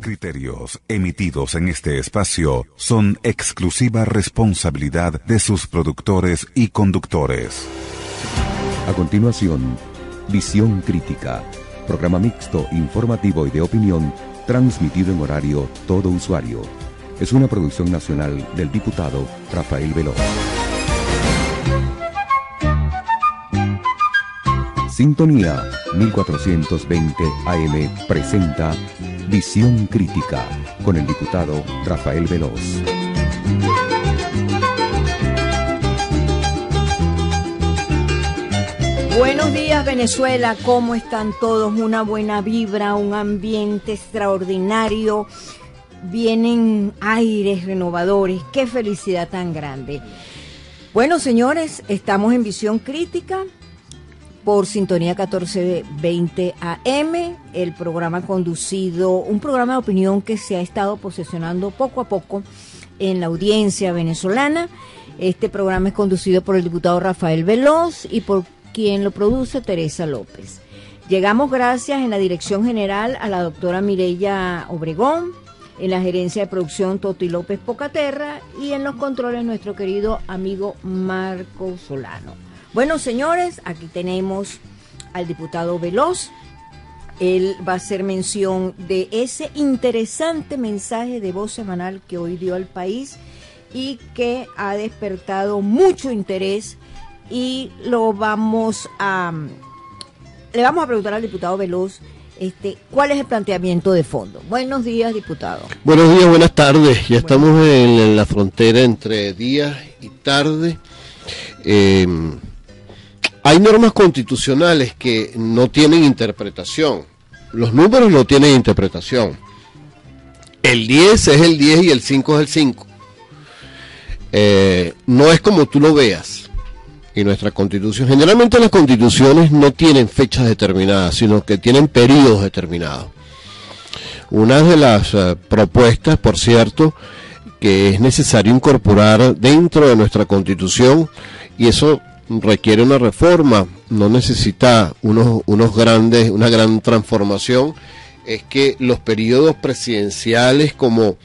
criterios emitidos en este espacio son exclusiva responsabilidad de sus productores y conductores. A continuación, Visión Crítica, programa mixto, informativo y de opinión, transmitido en horario todo usuario. Es una producción nacional del diputado Rafael Veloz. Sintonía 1420 AM presenta Visión Crítica con el diputado Rafael Veloz. Buenos días, Venezuela, ¿cómo están todos? Una buena vibra, un ambiente extraordinario, vienen aires renovadores, qué felicidad tan grande. Bueno, señores, estamos en Visión Crítica por Sintonía 1420 AM, el programa conducido, un programa de opinión que se ha estado posesionando poco a poco en la audiencia venezolana. Este programa es conducido por el diputado Rafael Veloz y por quien lo produce, Teresa López. Llegamos gracias en la dirección general a la doctora Mireya Obregón, en la gerencia de producción Toti López Pocaterra y en los controles nuestro querido amigo Marco Solano. Bueno, señores, aquí tenemos al diputado Veloz. Él va a hacer mención de ese interesante mensaje de voz semanal que hoy dio al país y que ha despertado mucho interés, y le vamos a preguntar al diputado Veloz cuál es el planteamiento de fondo. Buenos días, diputado. Buenos días, buenas tardes. Ya estamos en la frontera entre día y tarde. Hay normas constitucionales que no tienen interpretación. Los números no tienen interpretación. El 10 es el 10 y el 5 es el 5. No es como tú lo veas. Y nuestra constitución, generalmente las constituciones no tienen fechas determinadas, sino que tienen periodos determinados. Una de las propuestas, por cierto, que es necesario incorporar dentro de nuestra constitución, y eso requiere una reforma, no necesita una gran transformación, es que los periodos presidenciales, como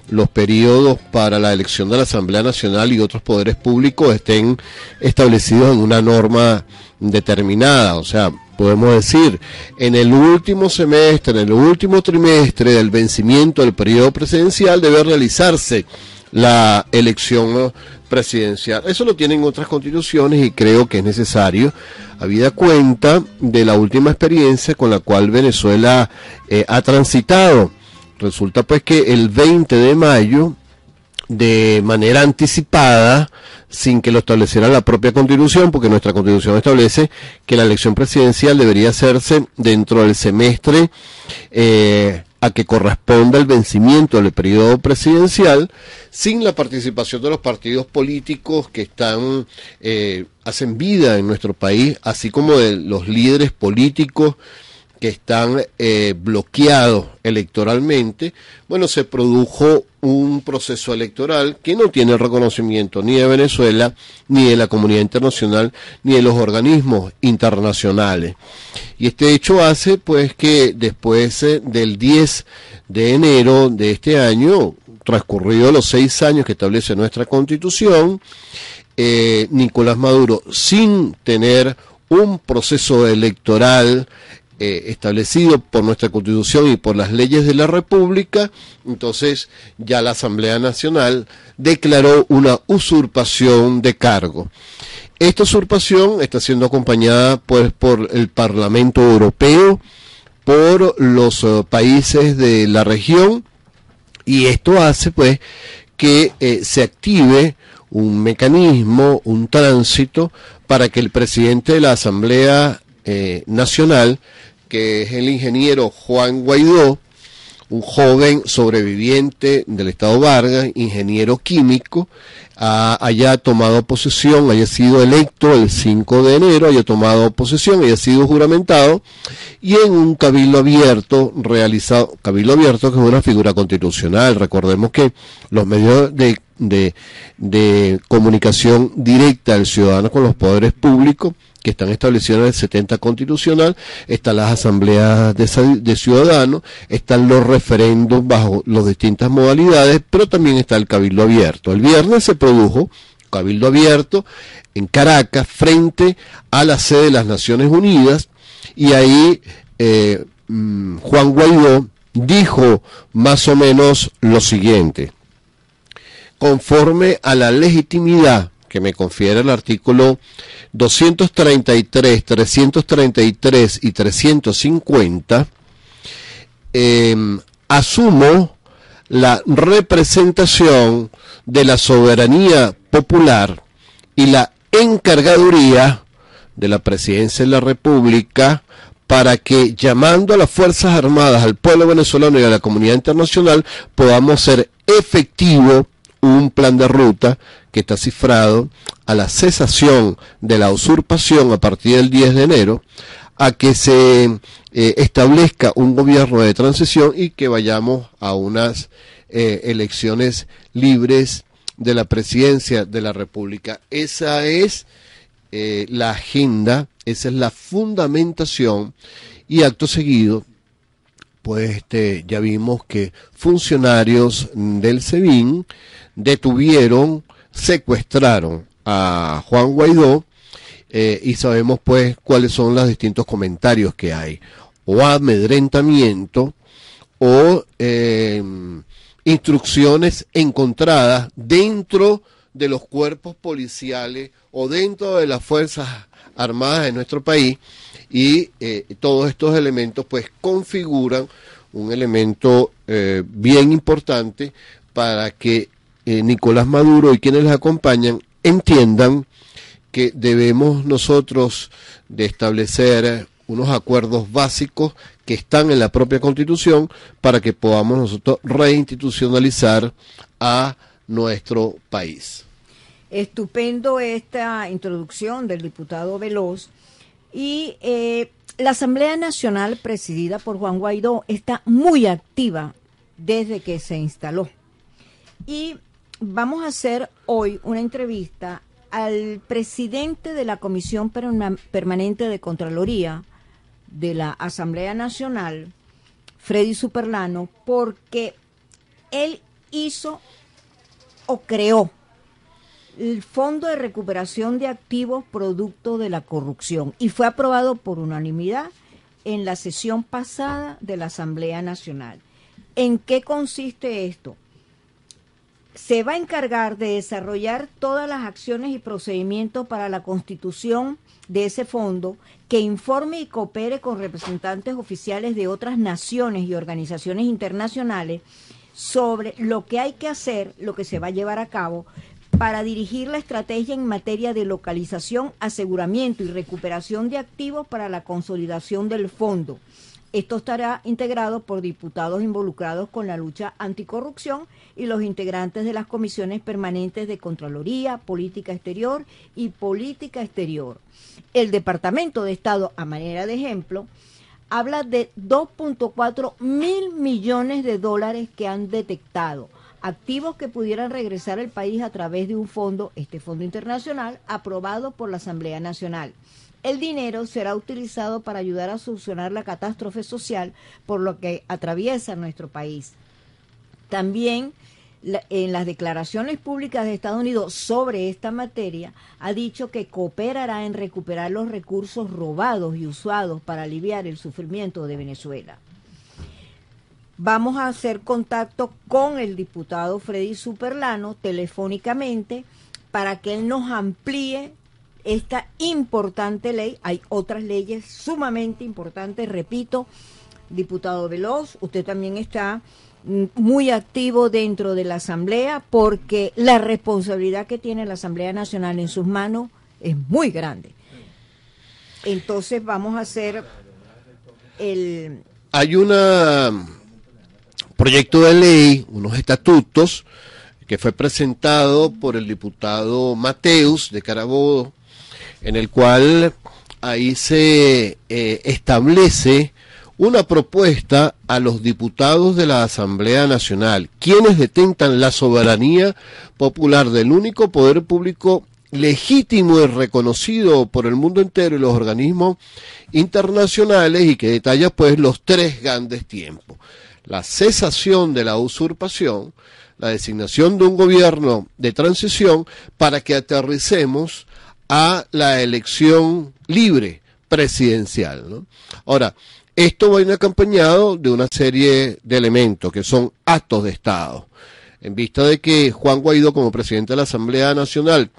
los periodos para la elección de la Asamblea Nacional y otros poderes públicos, estén establecidos en una norma determinada. O sea, podemos decir, en el último semestre, en el último trimestre del vencimiento del periodo presidencial debe realizarse la elección presidencial. Eso lo tienen otras constituciones y creo que es necesario, habida cuenta de la última experiencia con la cual Venezuela ha transitado. Resulta pues que el 20 de mayo, de manera anticipada, sin que lo estableciera la propia Constitución, porque nuestra Constitución establece que la elección presidencial debería hacerse dentro del semestre a que corresponda el vencimiento del periodo presidencial, sin la participación de los partidos políticos que hacen vida en nuestro país, así como de los líderes políticos que están bloqueados electoralmente. Bueno, se produjo un proceso electoral que no tiene el reconocimiento ni de Venezuela, ni de la comunidad internacional, ni de los organismos internacionales. Y este hecho hace pues que después del 10 de enero de este año, transcurridos los 6 años que establece nuestra Constitución, Nicolás Maduro, sin tener un proceso electoral establecido por nuestra Constitución y por las leyes de la República, entonces ya la Asamblea Nacional declaró una usurpación de cargo. Esta usurpación está siendo acompañada pues por el Parlamento Europeo, por los países de la región, y esto hace pues que se active un mecanismo, un tránsito para que el presidente de la Asamblea Nacional, que es el ingeniero Juan Guaidó, un joven sobreviviente del estado Vargas, ingeniero químico, haya tomado posesión, haya sido electo el 5 de enero, haya tomado posesión, haya sido juramentado, y en un cabildo abierto realizado, cabildo abierto que es una figura constitucional. Recordemos que los medios de comunicación directa del ciudadano con los poderes públicos que están establecidas en el 70 constitucional, están las asambleas de ciudadanos, están los referendos bajo las distintas modalidades, pero también está el cabildo abierto. El viernes se produjo cabildo abierto en Caracas frente a la sede de las Naciones Unidas, y ahí Juan Guaidó dijo más o menos lo siguiente: conforme a la legitimidad que me confiere el artículo 233, 333 y 350, asumo la representación de la soberanía popular y la encargaduría de la Presidencia de la República para que, llamando a las Fuerzas Armadas, al pueblo venezolano y a la comunidad internacional, podamos hacer efectivo un plan de ruta que está cifrado a la cesación de la usurpación a partir del 10 de enero, a que se establezca un gobierno de transición y que vayamos a unas elecciones libres de la presidencia de la República. Esa es la agenda, esa es la fundamentación, y acto seguido, pues ya vimos que funcionarios del SEBIN detuvieron, secuestraron a Juan Guaidó, y sabemos pues cuáles son los distintos comentarios que hay, o amedrentamiento, o instrucciones encontradas dentro de los cuerpos policiales o dentro de las Fuerzas Armadas de nuestro país, y todos estos elementos pues configuran un elemento bien importante para que Nicolás Maduro y quienes les acompañan entiendan que debemos nosotros de establecer unos acuerdos básicos que están en la propia Constitución para que podamos nosotros reinstitucionalizar a nuestro país. Estupendo esta introducción del diputado Veloz. Y la Asamblea Nacional, presidida por Juan Guaidó, está muy activa desde que se instaló. Y vamos a hacer hoy una entrevista al presidente de la Comisión Permanente de Contraloría de la Asamblea Nacional, Freddy Superlano, porque él hizo o creó el Fondo de Recuperación de Activos Producto de la Corrupción y fue aprobado por unanimidad en la sesión pasada de la Asamblea Nacional. ¿En qué consiste esto? Se va a encargar de desarrollar todas las acciones y procedimientos para la constitución de ese fondo, que informe y coopere con representantes oficiales de otras naciones y organizaciones internacionales sobre lo que hay que hacer, lo que se va a llevar a cabo para dirigir la estrategia en materia de localización, aseguramiento y recuperación de activos para la consolidación del fondo. Esto estará integrado por diputados involucrados con la lucha anticorrupción y los integrantes de las comisiones permanentes de Contraloría, Política Exterior y Política Exterior. El Departamento de Estado, a manera de ejemplo, habla de 2.4 mil millones de dólares que han detectado, activos que pudieran regresar al país a través de un fondo, este fondo internacional, aprobado por la Asamblea Nacional. El dinero será utilizado para ayudar a solucionar la catástrofe social por lo que atraviesa nuestro país. También en las declaraciones públicas de Estados Unidos sobre esta materia, ha dicho que cooperará en recuperar los recursos robados y usados para aliviar el sufrimiento de Venezuela. Vamos a hacer contacto con el diputado Freddy Superlano telefónicamente para que él nos amplíe esta importante ley. Hay otras leyes sumamente importantes, repito. Diputado Veloz, usted también está muy activo dentro de la Asamblea, porque la responsabilidad que tiene la Asamblea Nacional en sus manos es muy grande. Entonces vamos a hacer Hay un proyecto de ley, unos estatutos, que fue presentado por el diputado Mateus de Carabobo, en el cual ahí se establece una propuesta a los diputados de la Asamblea Nacional, quienes detentan la soberanía popular del único poder público legítimo y reconocido por el mundo entero y los organismos internacionales, y que detalla pues los 3 grandes tiempos: la cesación de la usurpación, la designación de un gobierno de transición, para que aterricemos a la elección libre presidencial, ¿no? Ahora, esto va acompañado de una serie de elementos que son actos de Estado. En vista de que Juan Guaidó, como presidente de la Asamblea Nacional,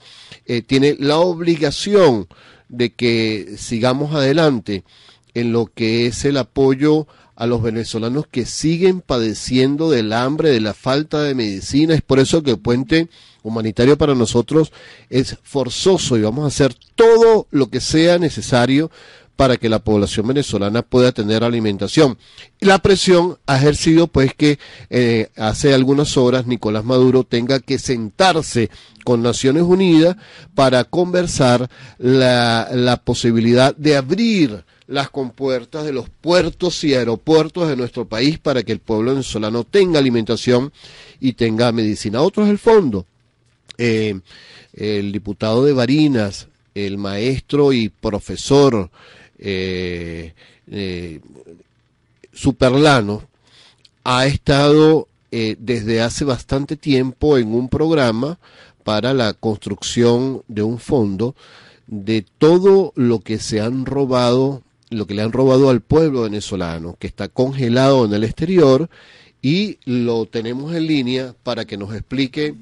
tiene la obligación de que sigamos adelante en lo que es el apoyo a los venezolanos que siguen padeciendo del hambre, de la falta de medicina. Es por eso que el puente humanitario para nosotros es forzoso, y vamos a hacer todo lo que sea necesario para que la población venezolana pueda tener alimentación. La presión ha ejercido pues que hace algunas horas Nicolás Maduro tenga que sentarse con Naciones Unidas para conversar la posibilidad de abrir las compuertas de los puertos y aeropuertos de nuestro país para que el pueblo venezolano tenga alimentación y tenga medicina. Otro es el fondo. El diputado de Barinas, el maestro y profesor Superlano, ha estado desde hace bastante tiempo en un programa para la construcción de un fondo de todo lo que se han robado, lo que le han robado al pueblo venezolano, que está congelado en el exterior, y lo tenemos en línea para que nos explique,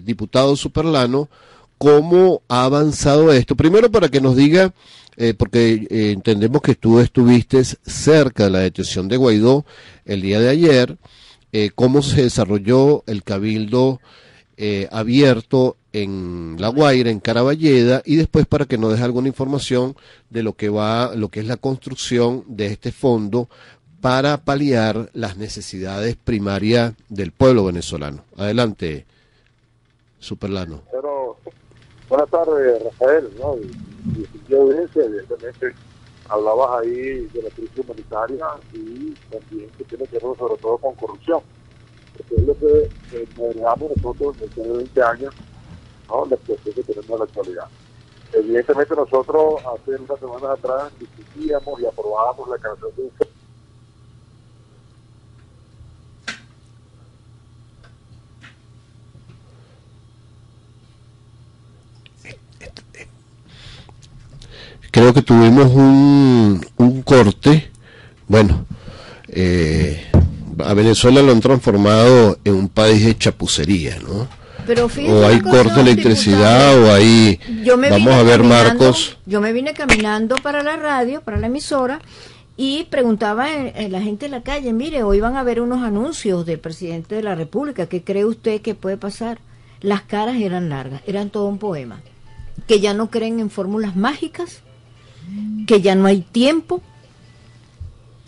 diputado Superlano, cómo ha avanzado esto. Primero, para que nos diga, porque entendemos que tú estuviste cerca de la detención de Guaidó el día de ayer, cómo se desarrolló el cabildo abierto en La Guaira, en Caraballeda, y después para que nos deje alguna información de lo que es la construcción de este fondo para paliar las necesidades primarias del pueblo venezolano. Adelante, Superlano. Pero, buenas tardes, Rafael, ¿no? Y yo evidentemente hablabas ahí de la crisis humanitaria y también que tiene que ver sobre todo con corrupción, porque es lo que moderamos nosotros desde hace 20 años, ¿no? La situación que tenemos en la actualidad. Evidentemente nosotros hace unas semanas atrás discutíamos y aprobábamos la creación de un Creo que tuvimos un corte. Bueno, a Venezuela lo han transformado en un país de chapucería, ¿no? Pero o hay corte de electricidad, o hay... Vamos a ver, Marcos. Yo me vine caminando para la radio, para la emisora, y preguntaba en la gente en la calle: mire, hoy van a ver unos anuncios del presidente de la República, ¿qué cree usted que puede pasar? Las caras eran largas, eran todo un poema. Que ya no creen en fórmulas mágicas, que ya no hay tiempo.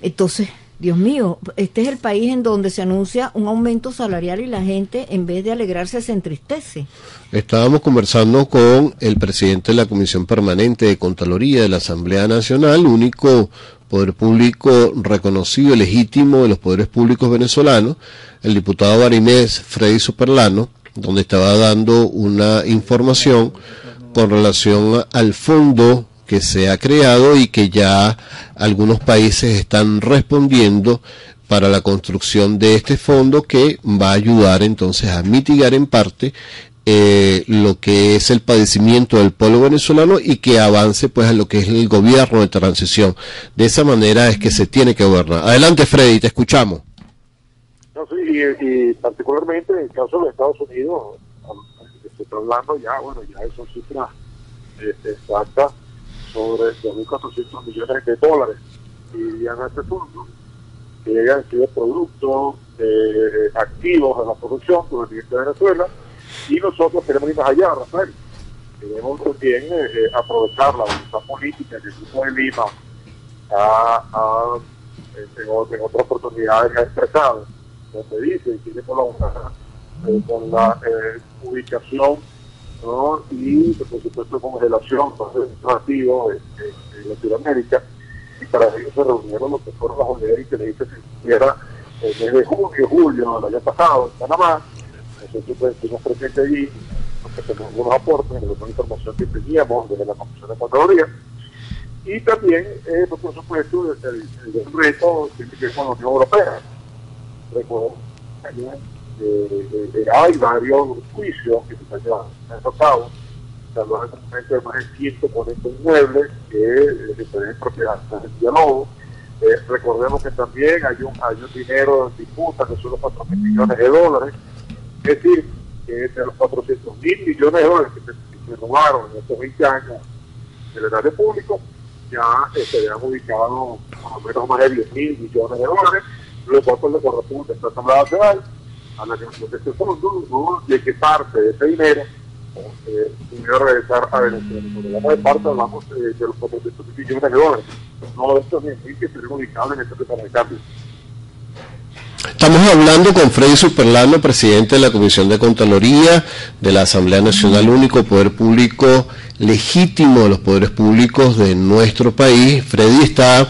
Entonces, Dios mío, este es el país en donde se anuncia un aumento salarial y la gente, en vez de alegrarse, se entristece. Estábamos conversando con el presidente de la Comisión Permanente de Contraloría de la Asamblea Nacional, único poder público reconocido y legítimo de los poderes públicos venezolanos, el diputado barinés Freddy Superlano, donde estaba dando una información con relación al fondo que se ha creado y que ya algunos países están respondiendo para la construcción de este fondo, que va a ayudar entonces a mitigar en parte lo que es el padecimiento del pueblo venezolano, y que avance pues a lo que es el gobierno de transición. De esa manera es que se tiene que gobernar. Adelante, Freddy, te escuchamos. No, sí, y particularmente en el caso de Estados Unidos, se está hablando ya, bueno, ya son cifras exactas, sobre 2.400 millones de dólares irían a este fondo, que llegan de productos activos de la producción proveniente de Venezuela, y nosotros queremos ir más allá, Rafael. Queremos también aprovechar la voluntad política que el Grupo de Lima en otras oportunidades ha expresado, donde dice que tiene colaborar con la ubicación, ¿no? Y por supuesto congelación administrativo en Latinoamérica, y para ello se reunieron lo que fueron las unidades de inteligencia financiera en el mes de junio, julio del año pasado en Panamá. Nosotros pues estuvimos presentes allí porque tenemos algunos aportes en la información que teníamos desde la Comisión de Contraloría. Y también, por supuesto, el reto tiene que ver con la Unión Europea. Recuerdo que hay varios juicios que se están llevando a cabo. Se habla en este momento de más de 140 inmuebles que tienen propiedad en diálogo. Recordemos que también hay un dinero en disputa que son los 4.000 millones de dólares. Es decir, que de los 400.000 millones de dólares que se robaron en estos 20 años del erario público, ya se han ubicado más o menos más de 10.000 millones de dólares, lo cual le corresponde a esta Asamblea Nacional, a la creación de este fondo, ¿no? Y que parte de ese dinero pudiera regresar a Venezuela. Cuando hablamos de parte, hablamos de los 400 millones de dólares, no de estos 10.000 que estuvieron ubicados en este tema de cambio. Estamos hablando con Freddy Superlano, presidente de la Comisión de Contraloría de la Asamblea Nacional, único poder público legítimo de los poderes públicos de nuestro país. Freddy está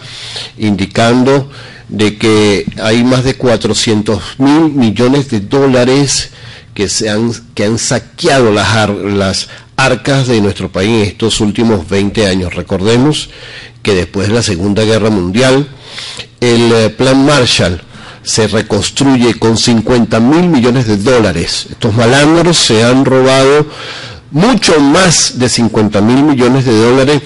indicando de que hay más de 400.000 millones de dólares que han saqueado las arcas de nuestro país en estos últimos 20 años. Recordemos que después de la Segunda Guerra Mundial, el Plan Marshall se reconstruye con 50.000 millones de dólares. Estos malandros se han robado mucho más de 50.000 millones de dólares,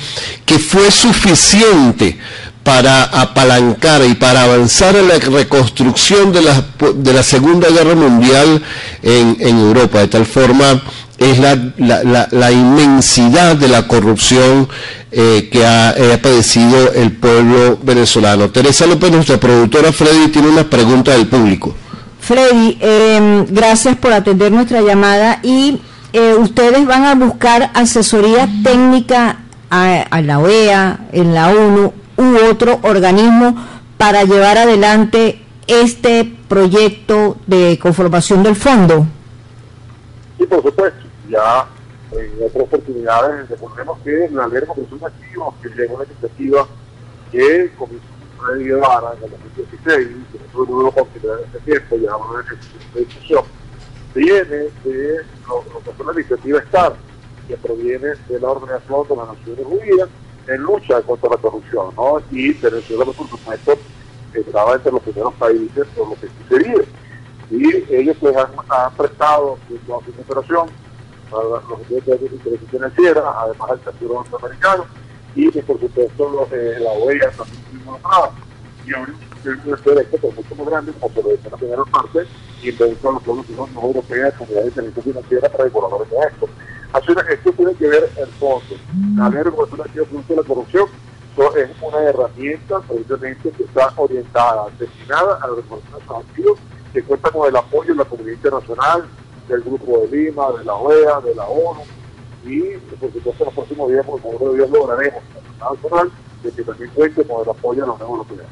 que fue suficiente para apalancar y para avanzar en la reconstrucción de la Segunda Guerra Mundial en Europa. De tal forma es la inmensidad de la corrupción que ha padecido el pueblo venezolano. Teresa López, nuestra productora Freddy, tiene una pregunta del público. Freddy, gracias por atender nuestra llamada y ustedes van a buscar asesoría técnica a la OEA, en la ONU u otro organismo para llevar adelante este proyecto de conformación del fondo. Sí, por supuesto. Ya en otras oportunidades recordemos que la ley de conversión de activos, que llegó una iniciativa que comenzó a llevar en el 2016, que nosotros no lo consideramos en ese tiempo, ya vamos a ver que discusión, viene de lo que fue la iniciativa STAR, que proviene de la Organización de las Naciones Unidas en lucha contra la corrupción, ¿no? Y Venezuela, por supuesto, estaba entre los primeros países por lo que sucedía. Y ellos pues han prestado toda su cooperación para los intereses de interés financiera, además del sector norteamericano, y por supuesto la OEA también está involucrada. Y ahora un proyecto por mucho más grande, como se lo decía en la primera parte, y entonces con los fondos no europeos, comunidad de inteligencia financiera para colaborar con esto. Así que esto tiene que ver el fondo. La ley de regulación de activos producto de la corrupción es una herramienta precisamente que está orientada, destinada a la regulación de estos activos, que cuenta con el apoyo de la comunidad internacional, del Grupo de Lima, de la OEA, de la ONU, y por supuesto en los próximos días, por favor de Dios, lograremos la nacional de que también cuente con el apoyo de la Unión Europea.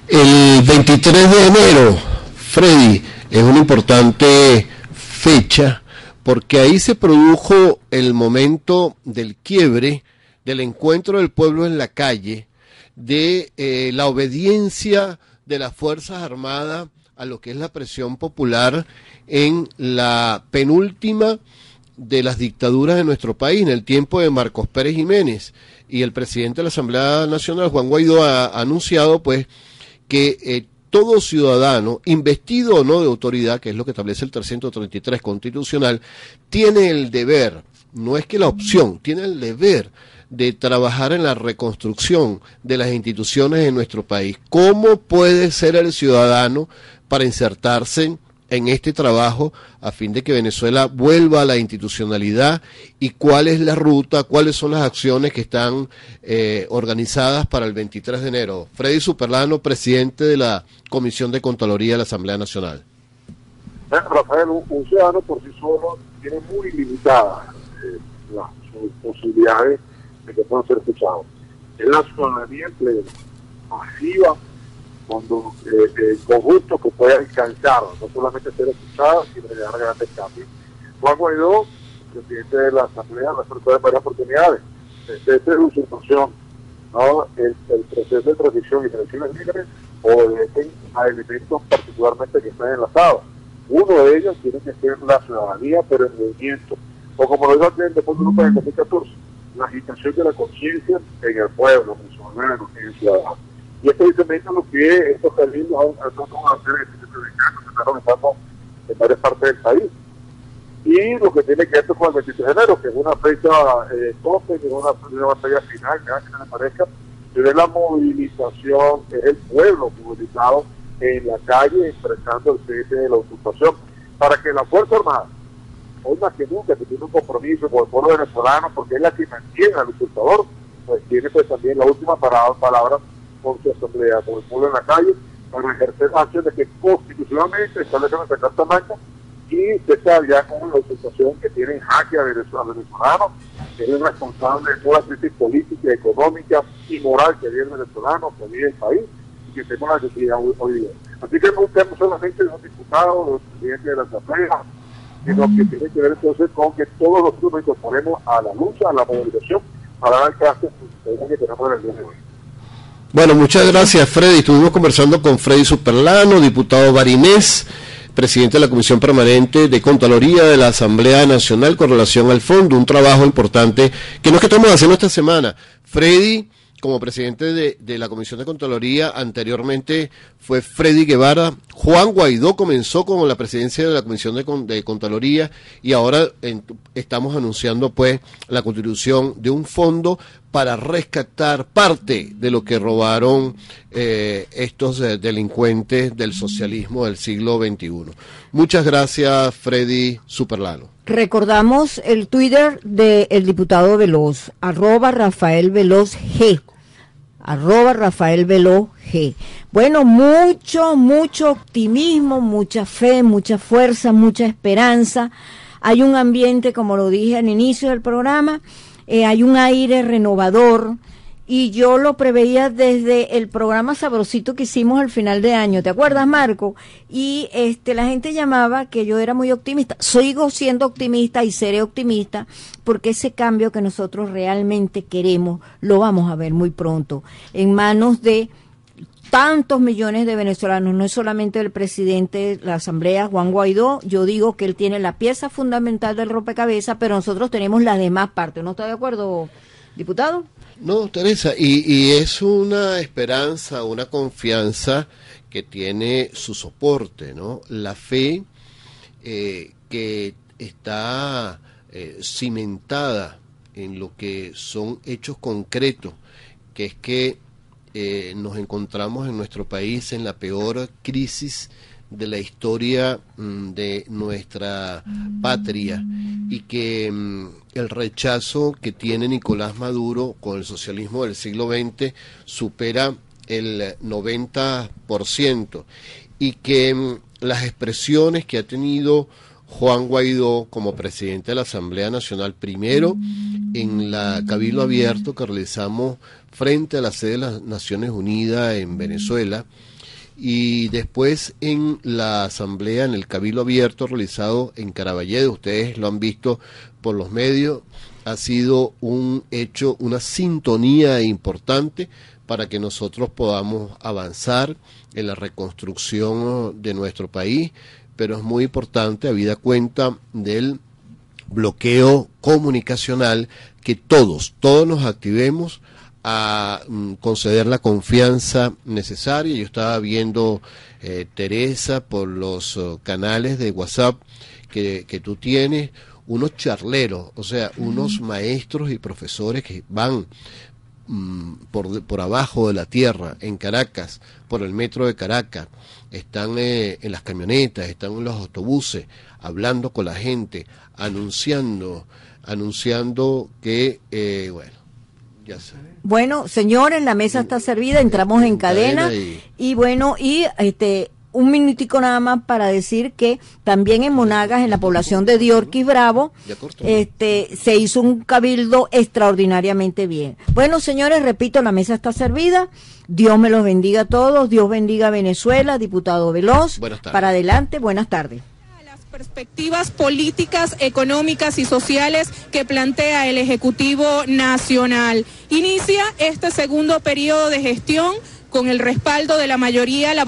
El 23 de enero, Freddy, es una importante fecha porque ahí se produjo el momento del quiebre, del encuentro del pueblo en la calle, de la obediencia de las Fuerzas Armadas a lo que es la presión popular en la penúltima de las dictaduras de nuestro país, en el tiempo de Marcos Pérez Jiménez. Y el presidente de la Asamblea Nacional, Juan Guaidó, ha anunciado pues que todo ciudadano, investido o no de autoridad, que es lo que establece el 333 constitucional, tiene el deber, no es que la opción, tiene el deber de trabajar en la reconstrucción de las instituciones de nuestro país. ¿Cómo puede ser el ciudadano para insertarse en este trabajo a fin de que Venezuela vuelva a la institucionalidad? ¿Y cuál es la ruta, cuáles son las acciones que están organizadas para el 23 de enero? Freddy Superlano, presidente de la Comisión de Contraloría de la Asamblea Nacional. Rafael, un ciudadano por sí solo tiene muy limitadas sus posibilidades de que puedan ser escuchados. Es la ciudadanía masiva, cuando conjunto que pueda alcanzar, no solamente ser escuchada, sino generar grandes cambios. Juan Guaidó, presidente de la Asamblea, resaltó en varias oportunidades, desde su usurpación, ¿no? el proceso de transición y elecciones libres obedecen a elementos particularmente que están enlazados. uno de ellos tiene que ser la ciudadanía, pero en movimiento. O como lo dijo aquí en Deportes Grupo en el 2014, la agitación de la conciencia en el pueblo, en el ciudadano, en el ciudadano. Y esto precisamente lo que estos cabildos han tratado de hacer en el que están organizando en varias partes del país. Y lo que tiene que ver con el 23 de enero, que es una fecha tope, que es una batalla final, que me parezca, de la movilización, es el pueblo movilizado en la calle, enfrentando el cese de la usurpación, para que la Fuerza Armada, hoy más que nunca, que tiene un compromiso con el pueblo venezolano, porque es la que mantiene al usurpador, pues tiene pues también la última palabra con su asamblea, con el pueblo en la calle, para ejercer acciones que constitucionalmente establecen nuestra Carta Magna y cesar ya con la usurpación que tiene en jaque a venezolanos, que es el responsable de toda la crisis política, económica y moral que vive el venezolano, que vive el país y que tenemos la necesidad hoy día. Así que no busquemos solamente de los diputados, de los presidentes de la asamblea, sino que tiene que ver entonces con que todos nosotros nos incorporemos a la lucha, a la movilización, para dar alcance a los que tenemos en el día de hoy. Bueno, muchas gracias, Freddy. Estuvimos conversando con Freddy Superlano, diputado barinés, presidente de la Comisión Permanente de Contraloría de la Asamblea Nacional con relación al fondo, un trabajo importante que no es que estamos haciendo esta semana. Freddy, como presidente de la Comisión de Contraloría, anteriormente fue Freddy Guevara. Juan Guaidó comenzó con la presidencia de la Comisión de Contraloría y ahora estamos anunciando pues la constitución de un fondo para rescatar parte de lo que robaron estos delincuentes del socialismo del siglo XXI. Muchas gracias, Freddy Superlano. Recordamos el Twitter del diputado Veloz, @RafaelVelozG. @RafaelVelozG. Bueno, mucho optimismo, mucha fe, mucha fuerza, mucha esperanza. Hay un ambiente, como lo dije al inicio del programa, hay un aire renovador y yo lo preveía desde el programa sabrosito que hicimos al final de año, ¿te acuerdas, Marco? Y la gente llamaba que yo era muy optimista. Sigo siendo optimista y seré optimista porque ese cambio que nosotros realmente queremos lo vamos a ver muy pronto en manos de tantos millones de venezolanos, no es solamente el presidente de la Asamblea, Juan Guaidó. Yo digo que él tiene la pieza fundamental del rompecabezas, pero nosotros tenemos las demás partes. ¿No está de acuerdo, diputado? No, Teresa, y es una esperanza, una confianza que tiene su soporte, ¿no? La fe que está cimentada en lo que son hechos concretos, que es que nos encontramos en nuestro país en la peor crisis de la historia de nuestra patria y que el rechazo que tiene Nicolás Maduro con el socialismo del siglo XX supera el 90% y que las expresiones que ha tenido Juan Guaidó como presidente de la Asamblea Nacional, primero en la Cabildo Abierto que realizamos frente a la sede de las Naciones Unidas en Venezuela, y después en la asamblea, en el Cabildo Abierto realizado en Caraballedo, ustedes lo han visto por los medios, ha sido un hecho, una sintonía importante para que nosotros podamos avanzar en la reconstrucción de nuestro país, pero es muy importante, habida cuenta del bloqueo comunicacional, que todos nos activemos a conceder la confianza necesaria. Yo estaba viendo, Teresa, por los canales de WhatsApp que tú tienes, unos charleros, o sea, unos maestros y profesores que van por abajo de la tierra, en Caracas, por el metro de Caracas, están en las camionetas, están en los autobuses, hablando con la gente, anunciando que, bueno, ya sé. Bueno, señores, la mesa está servida, entramos en cadena y bueno, un minutico nada más para decir que también en Monagas, en la población de Diorquis Bravo, se hizo un cabildo extraordinariamente bien. Bueno, señores, repito, la mesa está servida. Dios me los bendiga a todos. Dios bendiga a Venezuela. Diputado Veloz, para adelante. Buenas tardes. Perspectivas políticas, económicas y sociales que plantea el Ejecutivo Nacional. Inicia este segundo periodo de gestión con el respaldo de la mayoría, la